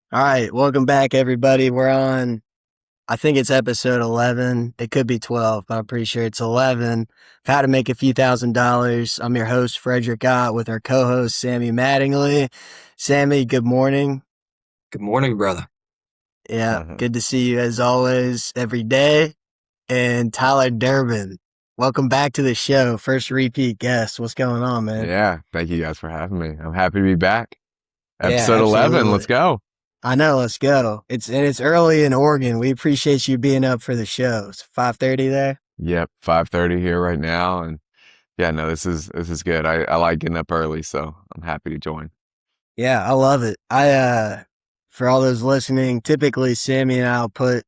All right, welcome back, everybody. We're on, I think it's episode 11. It could be 12, but I'm pretty sure it's 11. How to make a few $1,000s. I'm your host, Frederick Ott, with our co host, Sammy Mattingly. Sammy, good morning. Good morning, brother. Yeah, good to see you as always, every day. And Tyler Durbin, welcome back to the show. First repeat guest. What's going on, man? Yeah, thank you guys for having me. I'm happy to be back. Yeah, Episode 11, let's absolutely. go. I know. Let's go. It's early in Oregon. We appreciate you being up for the show. It's 5:30 there. Yep, 5:30 here right now, and yeah, no, this is good. I like getting up early, so I'm happy to join. Yeah, I love it. For all those listening, typically Sammy and I'll put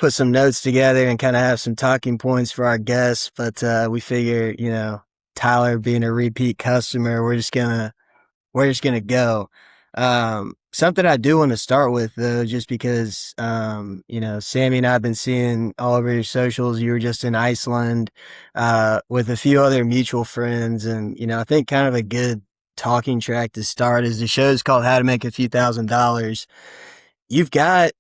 some notes together and kind of have some talking points for our guests. But we figure, Tyler being a repeat customer, we're just gonna go. Something I do want to start with though, just because Sammy and I've been seeing all over your socials. You were just in Iceland with a few other mutual friends, and I think kind of a good talking track to start is the show's called "How to Make a Few $1,000." You've got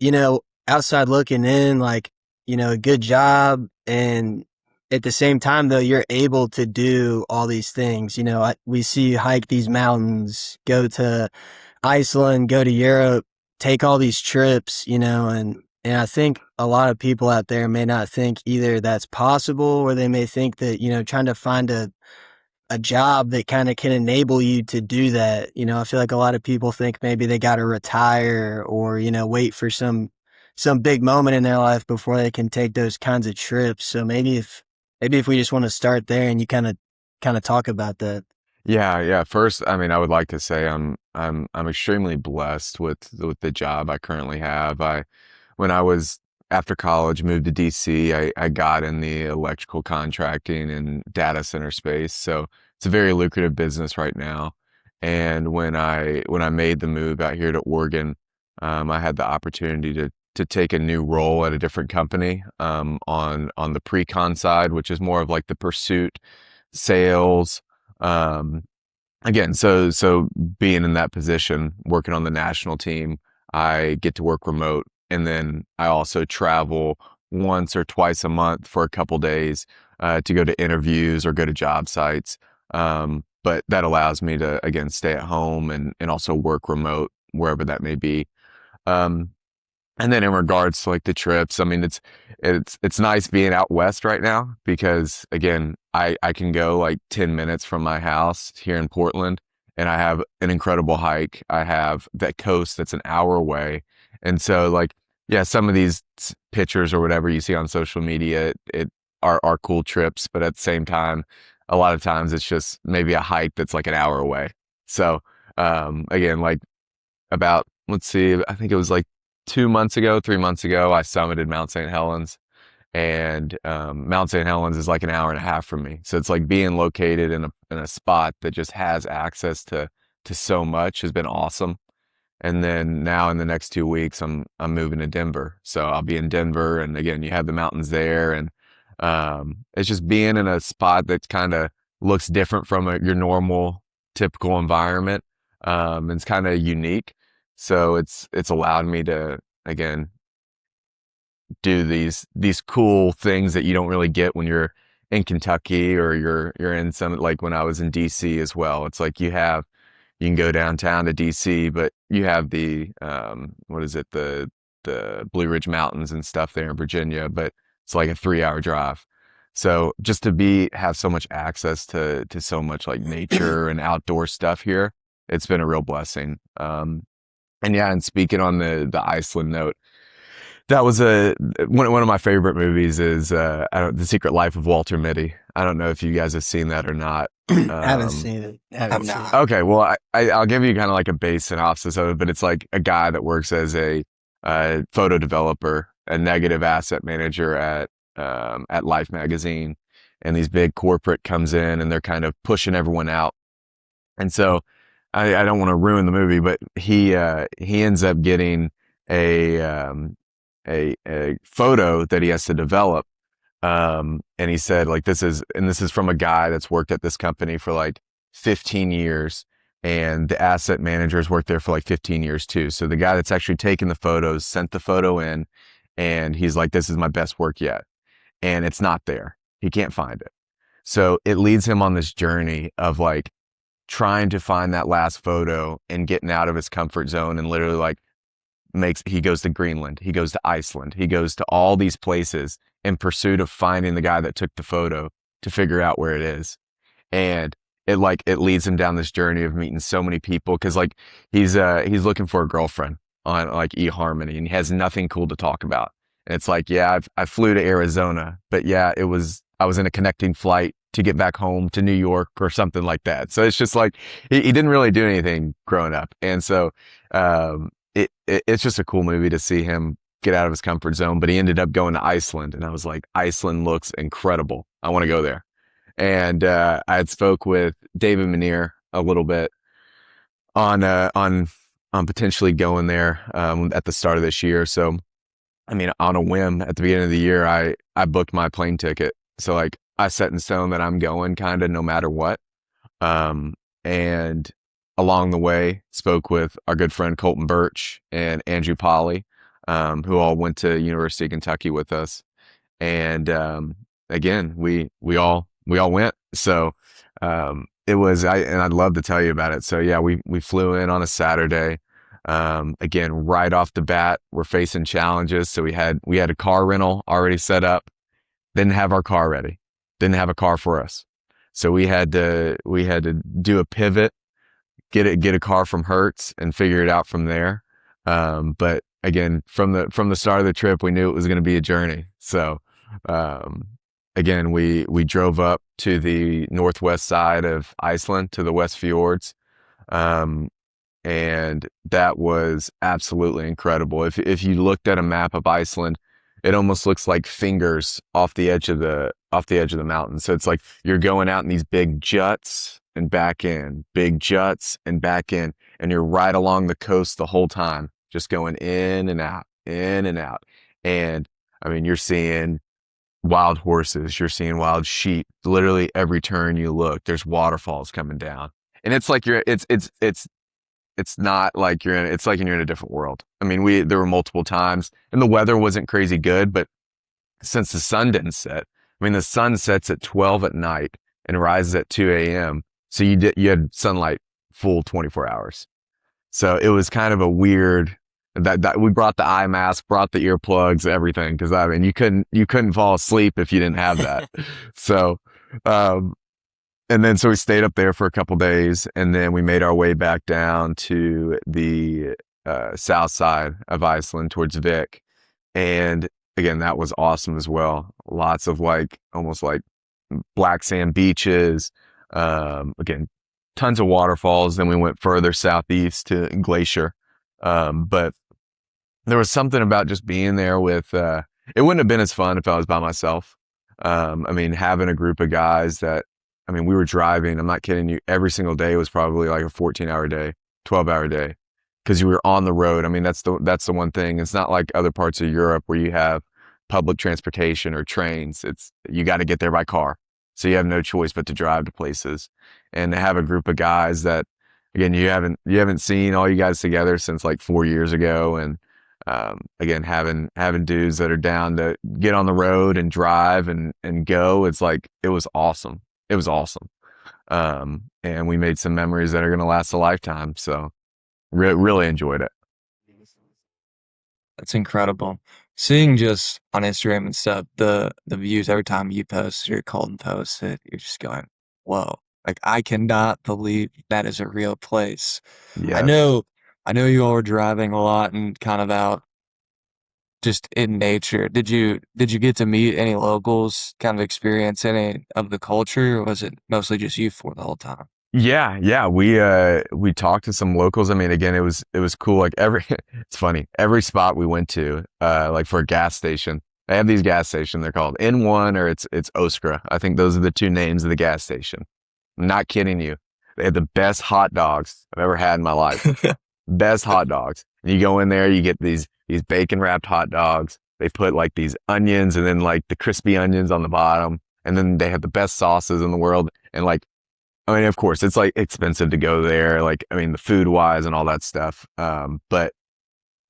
outside looking in, like a good job, and at the same time though you're able to do all these things. We see you hike these mountains, go to Iceland, go to Europe, take all these trips, and I think a lot of people out there may not think either that's possible, or they may think that trying to find a job that kind of can enable you to do that. I feel like a lot of people think maybe they got to retire, or wait for some big moment in their life before they can take those kinds of trips. So maybe if we just want to start there and you kind of talk about that. Yeah. First, I mean, I would like to say I'm extremely blessed with the job I currently have. When I was after college, moved to DC. I got in the electrical contracting and data center space. So it's a very lucrative business right now. And when I made the move out here to Oregon, I had the opportunity to take a new role at a different company on the pre-con side, which is more of like the pursuit sales. Um, Again, so being in that position, working on the national team, I get to work remote, and then I also travel once or twice a month for a couple days to go to interviews or go to job sites. But that allows me to again stay at home and also work remote wherever that may be. Um, and then in regards to like the trips, I mean, it's nice being out west right now because again, I can go like 10 minutes from my house here in Portland and I have an incredible hike. I have that coast that's an hour away. And so like, yeah, some of these pictures or whatever you see on social media, it are cool trips, but at the same time, a lot of times it's just maybe a hike that's like an hour away. So, again, like about, let's see, I think it was like 2 months ago, 3 months ago, I summited Mount St. Helens. And Mount St. Helens is like an hour and a half from me. So it's like being located in a spot that just has access to so much has been awesome. And then now in the next 2 weeks, I'm moving to Denver. So I'll be in Denver, and again, you have the mountains there, and it's just being in a spot that kind of looks different from your normal, typical environment. It's kind of unique. So it's allowed me to again do these cool things that you don't really get when you're in Kentucky or you're in some like when I was in DC as well. It's like you can go downtown to DC, but you have the what is it, the Blue Ridge Mountains and stuff there in Virginia, but it's like a 3 hour drive. So just to be have so much access to so much like nature and outdoor stuff here, it's been a real blessing. And yeah, and speaking on the Iceland note, that was one of my favorite movies is The Secret Life of Walter Mitty. I don't know if you guys have seen that or not. Haven't Um, seen it. Have Haven't seen it. not. okay, well I'll give you kind of like a base synopsis of it, but it's like a guy that works as a photo developer, a negative asset manager at Life magazine, and these big corporate comes in and they're kind of pushing everyone out, and so I don't want to ruin the movie, but he ends up getting a a photo that he has to develop. And he said like this is from a guy that's worked at this company for like 15 years. and the asset managers worked there for like 15 years too. So the guy that's actually taking the photos sent the photo in, and he's like, "This is my best work yet," and it's not there. He can't find it. So it leads him on this journey of like trying to find that last photo and getting out of his comfort zone, and literally like he goes to Greenland, he goes to Iceland, he goes to all these places in pursuit of finding the guy that took the photo to figure out where it is. And it leads him down this journey of meeting so many people, because like he's looking for a girlfriend on like eHarmony, and he has nothing cool to talk about. And it's like, yeah, I flew to Arizona, but yeah, I was in a connecting flight to get back home to New York or something like that. So it's just like he didn't really do anything growing up. And so it's just a cool movie to see him get out of his comfort zone. But he ended up going to Iceland, and I was like, Iceland looks incredible. I want to go there. And I had spoke with David Manier a little bit on potentially going there at the start of this year. So I mean, on a whim at the beginning of the year, I booked my plane ticket. So like I set in stone that I'm going kind of no matter what. And along the way, spoke with our good friend Colton Birch and Andrew Polly, who all went to University of Kentucky with us. And again, we all went. So it was and I'd love to tell you about it. So yeah, we flew in on a Saturday. Again, right off the bat, we're facing challenges. So we had a car rental already set up, didn't have our car ready, didn't have a car for us. So we had to do a pivot, get a car from Hertz and figure it out from there. But again, from the start of the trip, we knew it was going to be a journey. So, again, we drove up to the northwest side of Iceland to the West Fjords. And that was absolutely incredible. If you looked at a map of Iceland, it almost looks like fingers off the edge of the mountain. So it's like you're going out in these big juts and back in, big juts and back in, and you're right along the coast the whole time, just going in and out, in and out. And I mean, you're seeing wild horses, you're seeing wild sheep. Literally every turn you look, there's waterfalls coming down. And it's like it's not like it's like you're in a different world. I mean, there were multiple times and the weather wasn't crazy good, but since the sun didn't set, I mean, the sun sets at 12 at night and rises at 2 a.m. So you had sunlight full 24 hours. So it was kind of a weird that we brought the eye mask, brought the earplugs, everything. Cause I mean, you couldn't fall asleep if you didn't have that. So, and then so we stayed up there for a couple days, and then we made our way back down to the south side of Iceland towards Vik. And again, that was awesome as well. Lots of like almost like black sand beaches. Again, tons of waterfalls. Then we went further southeast to Glacier. But there was something about just being there with it wouldn't have been as fun if I was by myself. I mean, having a group of guys that, I mean, we were driving, I'm not kidding you, every single day was probably like a 14-hour day, 12-hour day, because you were on the road. I mean, that's the one thing. It's not like other parts of Europe where you have public transportation or trains. You got to get there by car. So you have no choice but to drive to places. And to have a group of guys that, again, you haven't seen all you guys together since like 4 years ago. And again, having dudes that are down to get on the road and drive and go, it's like, it was awesome. It was awesome. And we made some memories that are going to last a lifetime. So really enjoyed it. That's incredible. Seeing just on Instagram and stuff, the views every time you post or Colton posts it, you're just going, whoa. Like, I cannot believe that is a real place. I Yes. know you all were driving a lot and kind of out just in nature. Did you get to meet any locals, kind of experience any of the culture, or was it mostly just you four the whole time? Yeah. We talked to some locals. I mean, again, it was cool. Like it's funny. Every spot we went to, like for a gas station, they have these gas stations. They're called N1 or it's Oskra. I think those are the two names of the gas station. I'm not kidding you. They had the best hot dogs I've ever had in my life. Best hot dogs. And you go in there, you get these bacon wrapped hot dogs. They put like these onions and then like the crispy onions on the bottom. And then they have the best sauces in the world. And like I mean, of course, it's like expensive to go there. Like, I mean, the food wise and all that stuff. But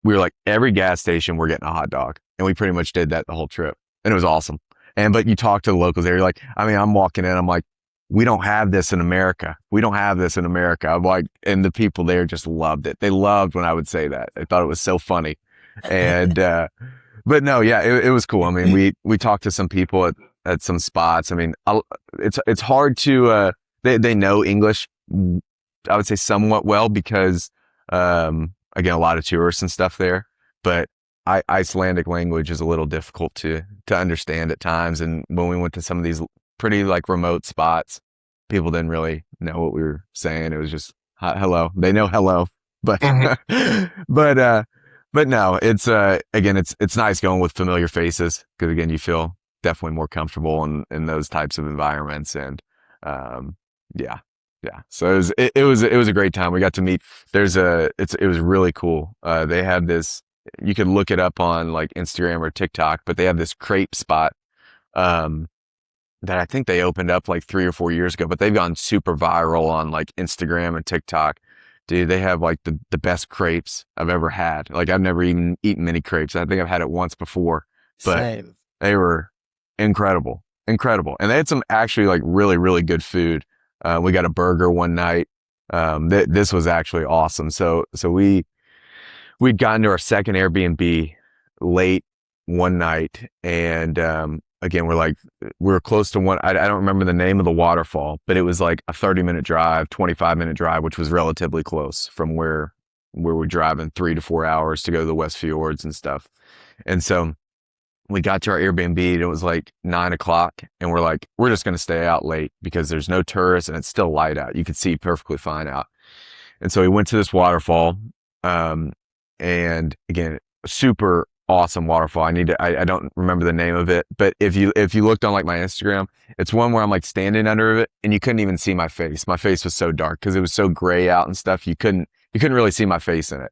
we were like, every gas station, we're getting a hot dog. And we pretty much did that the whole trip. And it was awesome. But you talk to the locals there, you're like, I mean, I'm walking in, I'm like, we don't have this in America. We don't have this in America. I'm like, and the people there just loved it. They loved when I would say that. They thought it was so funny. And, but no, yeah, it was cool. I mean, we talked to some people at some spots. I mean, it's hard to, they know English, I would say somewhat well because, again, a lot of tourists and stuff there, but Icelandic language is a little difficult to understand at times. And when we went to some of these pretty like remote spots, people didn't really know what we were saying. It was just hello. They know hello, but but but no, it's again, it's nice going with familiar faces because again, you feel definitely more comfortable in those types of environments. And yeah. Yeah. So it was a great time. We got to meet, it was really cool. They had this, you could look it up on like Instagram or TikTok, but they have this crepe spot, that I think they opened up like 3 or 4 years ago, but they've gone super viral on like Instagram and TikTok. Dude, they have like the best crepes I've ever had. Like I've never even eaten many crepes. I think I've had it once before, but Same. they were incredible, incredible. And they had some actually like really, really good food. We got a burger one night. This was actually awesome. So we'd gotten to our second Airbnb late one night, and again, we were close to one. I don't remember the name of the waterfall, but it was like a 30-minute drive, 25-minute drive, which was relatively close from where we're driving 3 to 4 hours to go to the West Fjords and stuff. And so we got to our Airbnb and it was like 9 o'clock, and we're like, we're just going to stay out late because there's no tourists and it's still light out. You could see perfectly fine out. And so we went to this waterfall. And again, super awesome waterfall. I don't remember the name of it, but if you looked on like my Instagram, it's one where I'm like standing under it and you couldn't even see my face. My face was so dark because it was so gray out and stuff. You couldn't really see my face in it.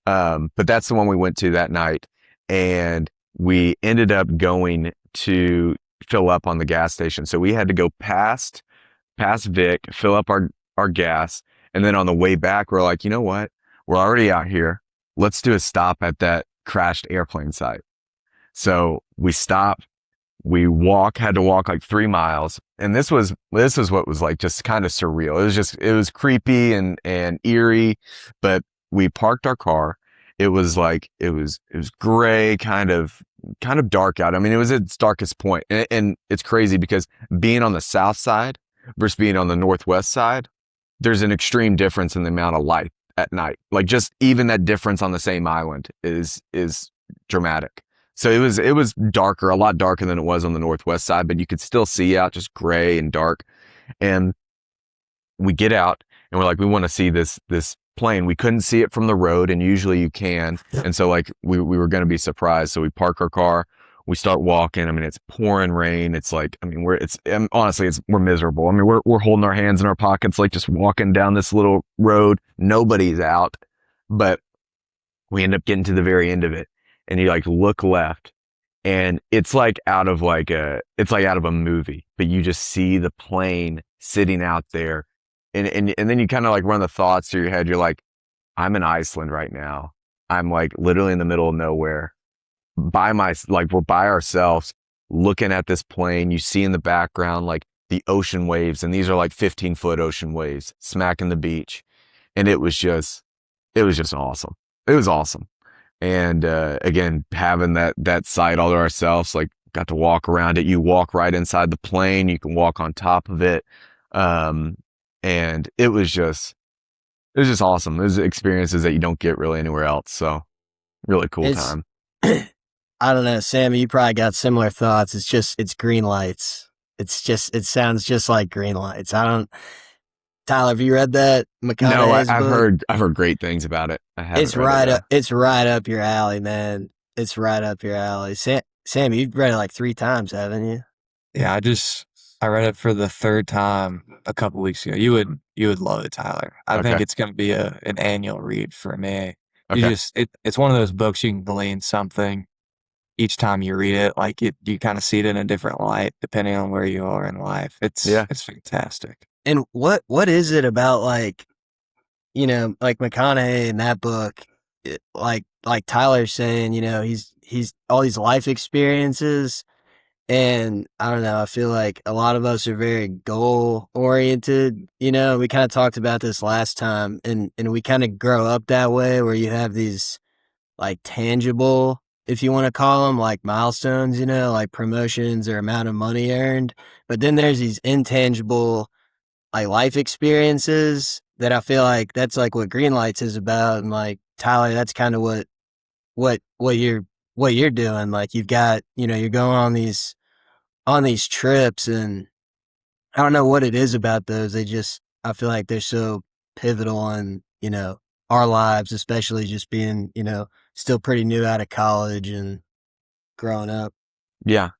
But that's the one we went to that night. And we ended up going to fill up on the gas station. So we had to go past Vic, fill up our gas. And then on the way back, we're like, you know what? We're already out here. Let's do a stop at that crashed airplane site. So we stopped, had to walk like 3 miles. And this was what was like just kind of surreal. It was creepy and eerie, but we parked our car. It was gray, kind of dark out. I mean, it was its darkest point. And it's crazy because being on the south side versus being on the northwest side, there's an extreme difference in the amount of light at night. Like just even that difference on the same island is dramatic. So it was darker, a lot darker than it was on the northwest side, but you could still see out, just gray and dark. And we get out and we're like, we want to see this plane. We couldn't see it from the road, and usually you can. And so like we were going to be surprised. So we park our car, we start walking. I mean, it's pouring rain. It's like, I mean, honestly, we're miserable. I mean, we're holding our hands in our pockets, like just walking down this little road. Nobody's out, but we end up getting to the very end of it, and you like look left, and it's like out of a movie, but you just see the plane sitting out there. And then you kind of like run the thoughts through your head. You're like, I'm in Iceland right now. I'm like literally in the middle of nowhere we're by ourselves looking at this plane. You see in the background, like the ocean waves. And these are like 15-foot ocean waves smacking the beach. And it was just awesome. It was awesome. And, again, having that sight all to ourselves, like got to walk around it. You walk right inside the plane. You can walk on top of it. And it was just awesome. There's experiences that you don't get really anywhere else. So really cool time. I don't know, Sammy, you probably got similar thoughts. It's green lights. It sounds just like green lights. Tyler, have you read that? No, I've heard great things about it. I haven't read it. It's right up your alley, man. It's right up your alley. Sammy, you've read it like 3 times, haven't you? Yeah, I read it for the 3rd time a couple weeks ago. You would love it, Tyler. I think it's going to be an annual read for me. Okay. It's one of those books you can glean something each time you read it. Like you kind of see it in a different light depending on where you are in life. It's fantastic. And what is it about, like, like McConaughey in that book, like Tyler's saying, he's all these life experiences, and I don't know, I feel like a lot of us are very goal oriented. We kind of talked about this last time, and we kind of grow up that way where you have these like tangible, if you want to call them, like milestones, like promotions or amount of money earned. But then there's these intangible, like life experiences that I feel like that's like what Green Lights is about. And like Tyler, that's kind of what you're doing. Like you've got, you're going on these trips, and I don't know what it is about those. I feel like they're so pivotal in, our lives, especially just being, still pretty new out of college and growing up. Yeah.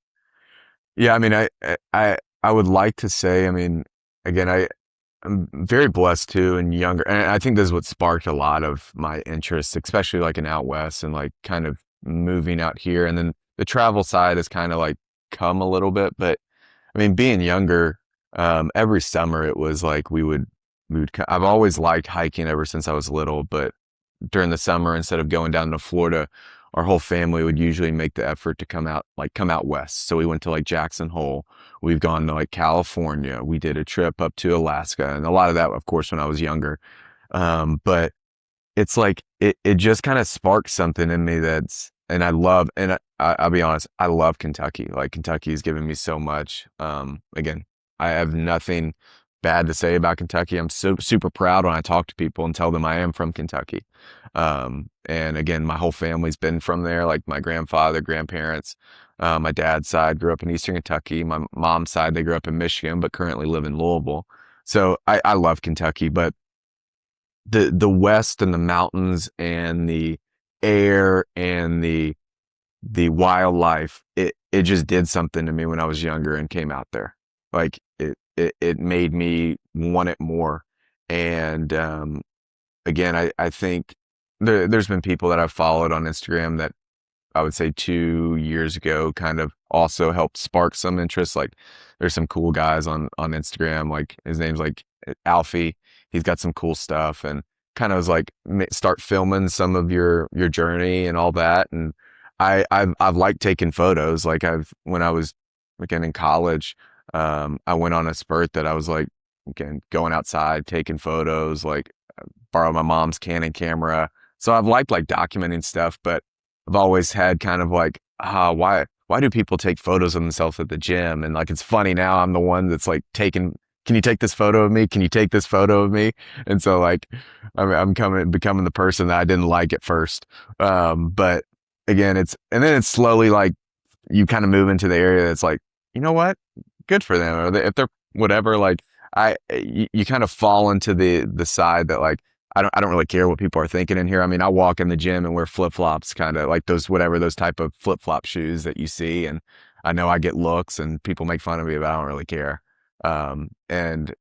Yeah, I mean, I would like to say, I mean, again, I'm very blessed too and younger. And I think this is what sparked a lot of my interests, especially like in out west and like kind of moving out here. And then the travel side has kind of like come a little bit. But I mean, being younger, every summer it was like I've always liked hiking ever since I was little, but during the summer, instead of going down to Florida, our whole family would usually make the effort to come out west. So we went to like Jackson Hole. We've gone to like California. We did a trip up to Alaska, and a lot of that, of course, when I was younger. But it's like it just kind of sparked something in me and I love, and I'll be honest, I love Kentucky. Like Kentucky has given me so much. Again, I have nothing bad to say about Kentucky. I'm so super proud when I talk to people and tell them I am from Kentucky. And again, my whole family's been from there, like my grandfather, grandparents. My dad's side grew up in Eastern Kentucky. My mom's side, they grew up in Michigan, but currently live in Louisville. So I love Kentucky, but the West and the mountains and the air and the wildlife, it just did something to me when I was younger and came out there. Like it made me want it more. And again, I think there's been people that I've followed on Instagram that I would say 2 years ago kind of also helped spark some interest. Like there's some cool guys on Instagram, like his name's like Alfie. He's got some cool stuff and kind of was like start filming some of your journey and all that. And I've liked taking photos. Like when I was again in college, I went on a spurt that I was like, again, going outside, taking photos, like borrowed my mom's Canon camera. So I've liked like documenting stuff, but I've always had kind of like, why do people take photos of themselves at the gym? And like, it's funny now I'm the one that's like can you take this photo of me? Can you take this photo of me? And so like, I'm becoming the person that I didn't like at first. But again, and then it's slowly like you kind of move into the area that's like, you know what? Good for them. Or if they're whatever, like you kind of fall into the side that like, I don't really care what people are thinking in here. I mean, I walk in the gym and wear flip-flops, kind of like those type of flip-flop shoes that you see. And I know I get looks and people make fun of me, but I don't really care. And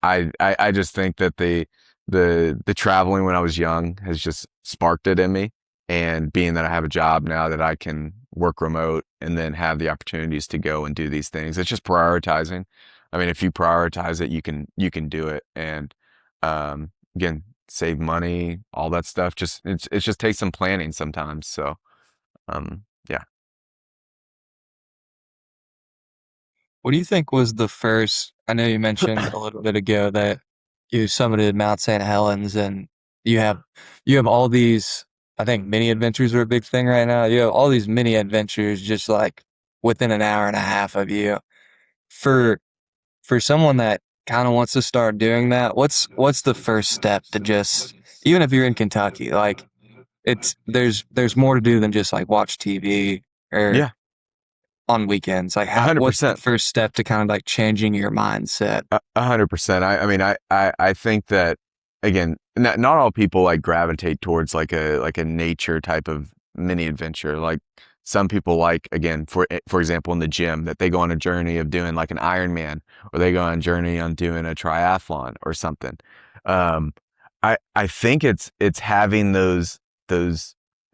I just think that the traveling when I was young has just sparked it in me. And being that I have a job now that I can work remote and then have the opportunities to go and do these things, it's just prioritizing. I mean, if you prioritize it, you can do it. And again, save money, all that stuff. It just takes some planning sometimes. So yeah. What do you think was the first? I know you mentioned a little bit ago that you summited Mount St. Helens, and you have all these. I think mini adventures are a big thing right now. You have all these mini adventures just like within an hour and a half of you. For someone that kind of wants to start doing that, what's the first step to just, even if you're in Kentucky, like there's more to do than just like watch TV or Yeah, on weekends. Like a hundred what's the percent. first step to kind of like changing your mindset? 100%. I mean, I think that again, not all people like gravitate towards like a nature type of mini adventure. Like some people like, again, for example, in the gym, that they go on a journey of doing like an Ironman, or they go on a journey on doing a triathlon or something. Um, I think it's having those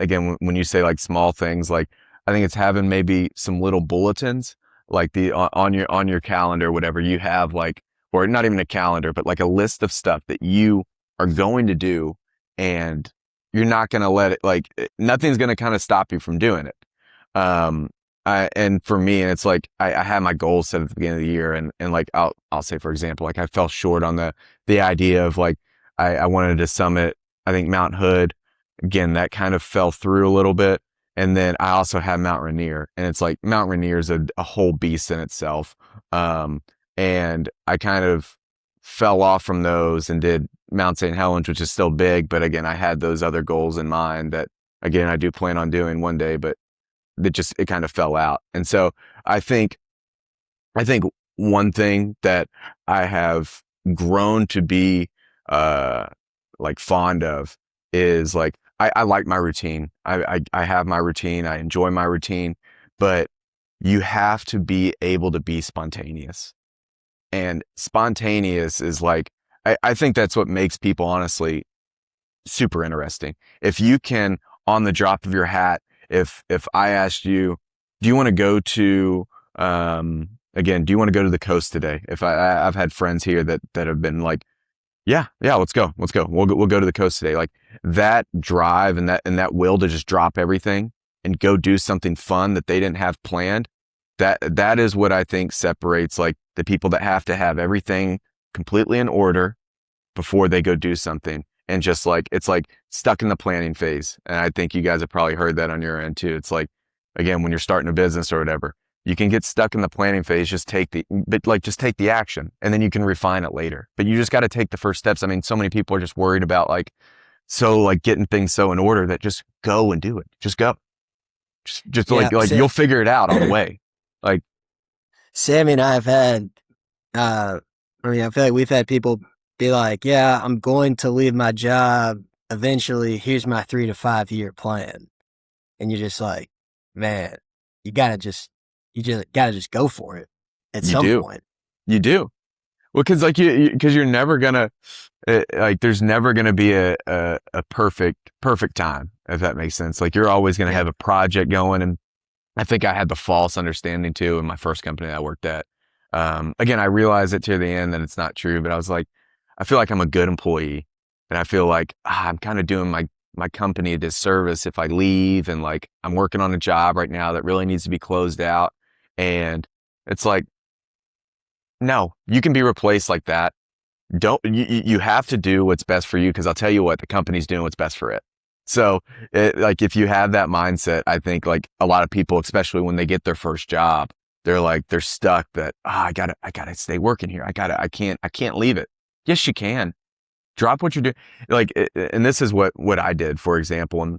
again when you say like small things, like I think it's having maybe some little bulletins like on your calendar, whatever you have, like or not even a calendar, but like a list of stuff that you are going to do, and you're not going to let it, like, nothing's going to kind of stop you from doing it. Um, and for me, and it's like, I had my goals set at the beginning of the year, and like, I'll say, for example, like I fell short on the idea of like, I wanted to summit, I think Mount Hood. Again, that kind of fell through a little bit. And then I also had Mount Rainier, and it's like Mount Rainier is a whole beast in itself. Um, and I kind of fell off from those and did Mount St. Helens, which is still big. But again, I had those other goals in mind that, again, I do plan on doing one day, but it kind of fell out. And so I think, I think one thing that I have grown to be, uh, like fond of is like, I like my routine. I have my routine. I enjoy my routine, but you have to be able to be spontaneous. And spontaneous is like, I think that's what makes people honestly super interesting. If you can, on the drop of your hat, if I asked you, do you want to go to, again, do you want to go to the coast today? If I've had friends here that have been like, yeah, let's go. We'll go to the coast today. Like that drive and that will to just drop everything and go do something fun that they didn't have planned. That is what I think separates like the people that have to have everything completely in order before they go do something. And just like, it's like stuck in the planning phase. And I think you guys have probably heard that on your end too. It's like, again, when you're starting a business or whatever, you can get stuck in the planning phase, just take the action, and then you can refine it later. But you just got to take the first steps. I mean, so many people are just worried about like getting things so in order that just go and do it. Just go. Just Yeah, like you'll figure it out on the way. Like, Sammy and I have had, I feel like we've had people be like, yeah, I'm going to leave my job eventually. Here's my 3 to 5 year plan. And you're just like, man, you just gotta just go for it at you some do. point. You do. Well, cause like cause you're never gonna, like there's never gonna be a perfect time, if that makes sense. Like you're always gonna Yeah. have a project going. And I think I had the false understanding too in my first company that I worked at. Again, I realized it to the end that it's not true, but I was like, I feel like I'm a good employee, and I feel like I'm kind of doing my company a disservice if I leave, and like I'm working on a job right now that really needs to be closed out. And it's like, no, you can be replaced like that. You have to do what's best for you, because I'll tell you what, the company's doing what's best for it. So like if you have that mindset, I think like a lot of people, especially when they get their first job, they're stuck that, I gotta stay working here. I can't leave it. Yes, you can. Drop what you're doing. Like, and this is what I did, for example, and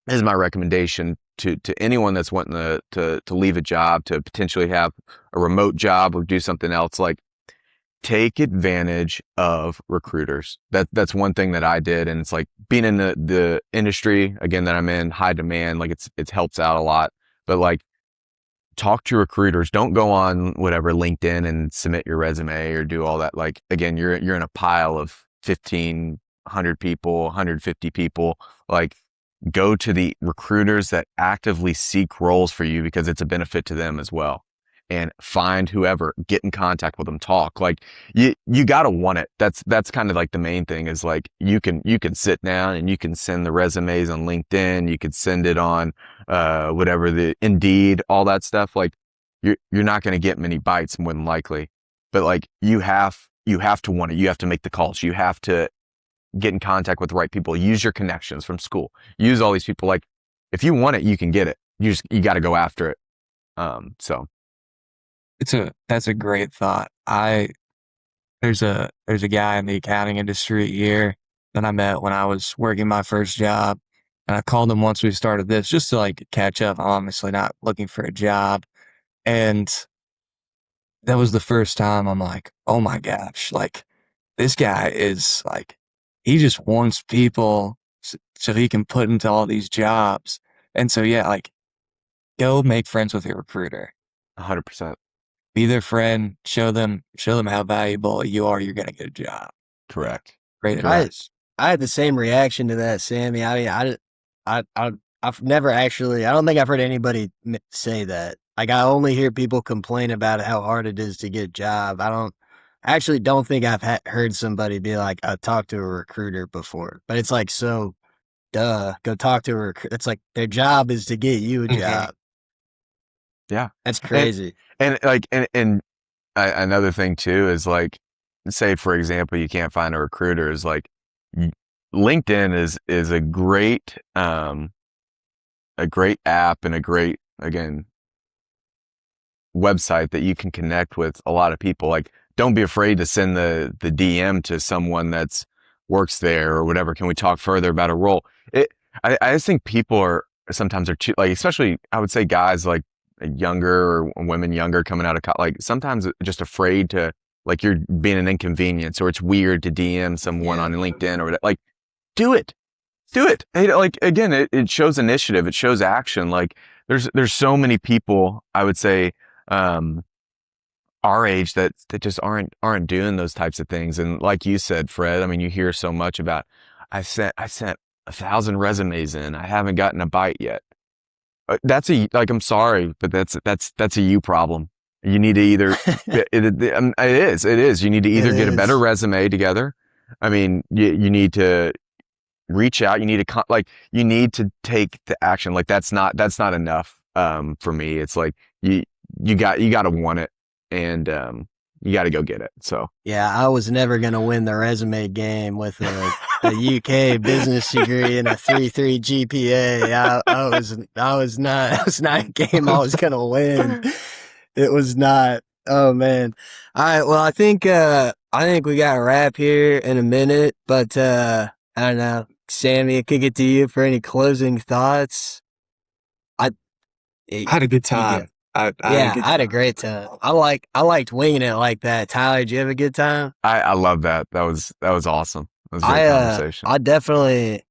this is my recommendation to anyone that's wanting to leave a job, to potentially have a remote job or do something else. Like, take advantage of recruiters. That's one thing that I did. And it's like being in the industry, again, that I'm in, high demand, like it helps out a lot. But like, talk to recruiters. Don't go on whatever LinkedIn and submit your resume or do all that. Like, again, you're in a pile of 1,500 people, 150 people. Like, go to the recruiters that actively seek roles for you, because it's a benefit to them as well. And find whoever, get in contact with them, talk. Like, you gotta want it. That's kind of like the main thing, is like you can sit down and you can send the resumes on LinkedIn. You could send it on whatever, the Indeed, all that stuff. Like, you're not gonna get many bites more than likely. But like, you have to want it. You have to make the calls. You have to get in contact with the right people. Use your connections from school. Use all these people. Like, if you want it, you can get it. You got to go after it. So That's a great thought. There's a guy in the accounting industry here that I met when I was working my first job, and I called him once we started this just to like catch up. I'm honestly not looking for a job, and that was the first time I'm like, oh my gosh, like this guy is like, he just wants people so he can put into all these jobs. And so, yeah, like go make friends with your recruiter, 100% be their friend, show them how valuable you are. You're going to get a job. correct. Great I advice. I had the same reaction to that, Sammy. I mean, I've never actually. I don't think I've heard anybody say that. Like, I only hear people complain about how hard it is to get a job. I actually don't think I've heard somebody be like, I talked to a recruiter before, but it's like, so duh, go talk to a recruiter. It's like their job is to get you a Hmm. job. Yeah. That's And crazy. another thing too is like, say for example, you can't find a recruiter is like y- LinkedIn is a great app and a great, again, website that you can connect with a lot of people. Like, don't be afraid to send the DM to someone that's works there or whatever. Can we talk further about a role? I just think people are sometimes are too, like, especially I would say guys like younger or women younger coming out of like sometimes just afraid to, like, you're being an inconvenience or it's weird to DM someone Yeah. on LinkedIn or whatever. Like, do it. Do it. Hey, like, again, it shows initiative. It shows action. Like, there's so many people, I would say, um, our age that just aren't doing those types of things. And like you said, Fred, I mean, you hear so much about, I sent 1,000 resumes in. I haven't gotten a bite yet. That's like, I'm sorry, but that's a you problem. You need to either, it is. You need to It either get a better is. resume together. I mean, you need to reach out. You need to like, you need to take the action. Like, that's not enough for me. It's like you got to want it, and you got to go get it. So Yeah, I was never gonna win the resume game with a UK business degree and a 3.3 GPA. I was not a game I was gonna win. It was not. Oh man. All right. Well, I think we got a wrap here in a minute, but I don't know, Sammy. I kick it to you for any closing thoughts. I I had a good you go. time. I had a Yeah, good I had a time. great time. I liked winging it like that. Tyler, did you have a good time? I love that. That was awesome. That was a great I conversation. I definitely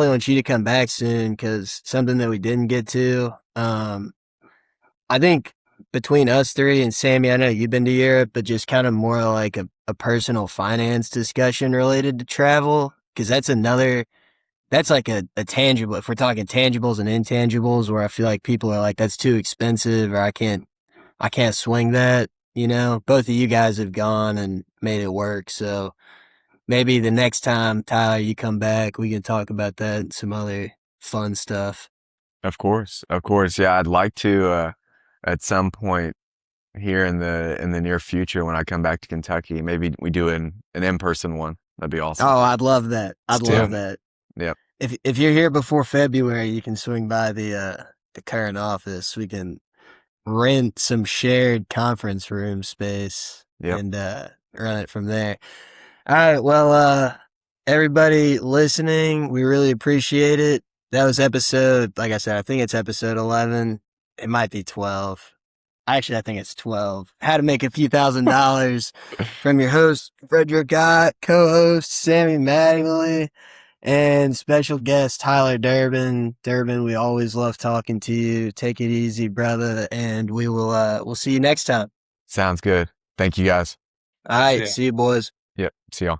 want you to come back soon because something that we didn't get to. I think between us three and Sammy, I know you've been to Europe, but just kind of more like a personal finance discussion related to travel because that's like a tangible. If we're talking tangibles and intangibles, where I feel like people are like that's too expensive or I can't swing that. You know, both of you guys have gone and made it work, so maybe the next time, Tyler, you come back, we can talk about that and some other fun stuff. Of course, of course. Yeah, I'd like to at some point here in the near future when I come back to Kentucky, maybe we do an in-person one. That'd be awesome. Oh, I'd love that. I'd Let's do love it. that. Yep. If you're here before February, you can swing by the current office. We can rent some shared conference room space Yep. and run it from there. All right. Well, everybody listening, we really appreciate it. That was episode, like I said, I think it's episode 11. It might be 12. Actually, I think it's 12. How to make a few $1,000s from your host, Frederick Gott, co-host, Sammy Mattingly, and special guest, Tyler Durbin. Durbin, we always love talking to you. Take it easy, brother, and we'll see you next time. Sounds good. Thank you guys. All See right. ya. See you, boys. Yep. See y'all.